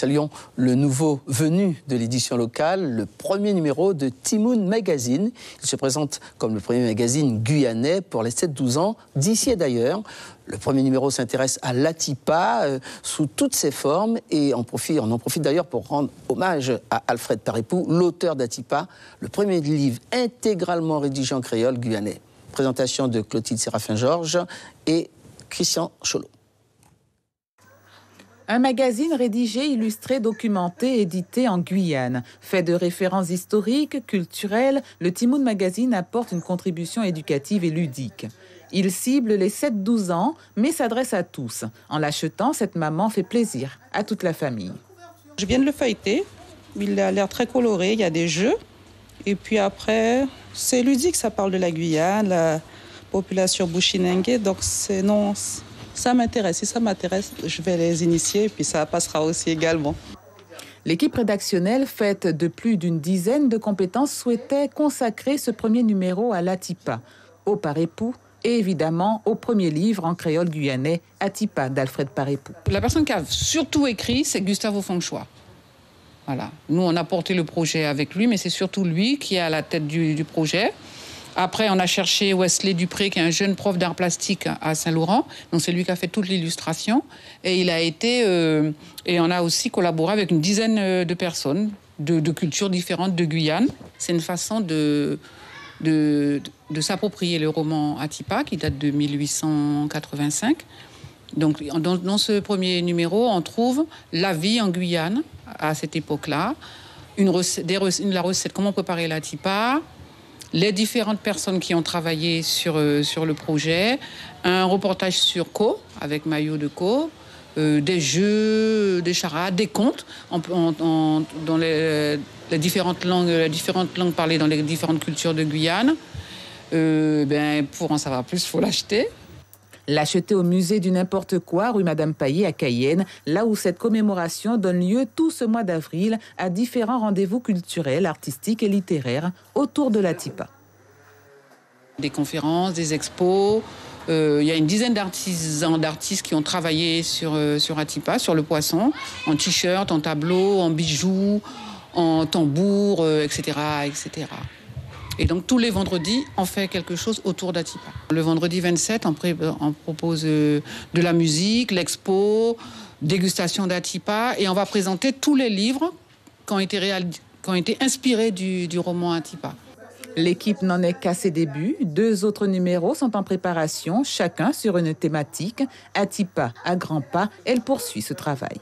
Saluons le nouveau venu de l'édition locale, le premier numéro de Timoun Magazine. Il se présente comme le premier magazine guyanais pour les 7-12 ans, d'ici et d'ailleurs. Le premier numéro s'intéresse à l'Atipa sous toutes ses formes et on en profite d'ailleurs pour rendre hommage à Alfred Parépou, l'auteur d'Atipa, le premier livre intégralement rédigé en créole guyanais. Présentation de Clotilde Séraphin-Georges et Christian Cholot. Un magazine rédigé, illustré, documenté, édité en Guyane. Fait de références historiques, culturelles, le Timoun Magazine apporte une contribution éducative et ludique. Il cible les 7-12 ans, mais s'adresse à tous. En l'achetant, cette maman fait plaisir à toute la famille. Je viens de le feuilleter. Il a l'air très coloré, il y a des jeux. Et puis après, c'est ludique, ça parle de la Guyane, la population bushinengue. Donc ça m'intéresse. Si ça m'intéresse, je vais les initier et puis ça passera aussi également. L'équipe rédactionnelle, faite de plus d'une dizaine de compétences, souhaitait consacrer ce premier numéro à l'Atipa, au Parépou et évidemment au premier livre en créole guyanais, Atipa d'Alfred Parépou. La personne qui a surtout écrit, c'est Gustave Fonchois. Voilà. Nous, on a porté le projet avec lui, mais c'est surtout lui qui est à la tête du projet. Après, on a cherché Wesley Dupré, qui est un jeune prof d'art plastique à Saint-Laurent. Donc, c'est lui qui a fait toute l'illustration. Et et on a aussi collaboré avec une dizaine de personnes de cultures différentes de Guyane. C'est une façon de s'approprier le roman Atipa, qui date de 1885. Donc, dans ce premier numéro, on trouve la vie en Guyane à cette époque-là, la recette, comment préparer l'Atipa, les différentes personnes qui ont travaillé sur le projet, un reportage sur Co, avec Maillot de Co, des jeux, des charades, des contes dans les différentes langues parlées dans les différentes cultures de Guyane. Pour en savoir plus, il faut l'acheter. L'acheter au musée du n'importe quoi, rue Madame Paillet à Cayenne, là où cette commémoration donne lieu tout ce mois d'avril à différents rendez-vous culturels, artistiques et littéraires autour de l'Atipa. Des conférences, des expos. Il y a une dizaine d'artistes qui ont travaillé sur Atipa, sur le poisson, en t-shirt, en tableau, en bijoux, en tambour, etc., etc. Et donc, tous les vendredis, on fait quelque chose autour d'Atipa. Le vendredi 27, on propose de la musique, l'expo, dégustation d'Atipa, et on va présenter tous les livres qui ont été inspirés du roman Atipa. L'équipe n'en est qu'à ses débuts. 2 autres numéros sont en préparation, chacun sur une thématique. Atipa à grands pas, elle poursuit ce travail.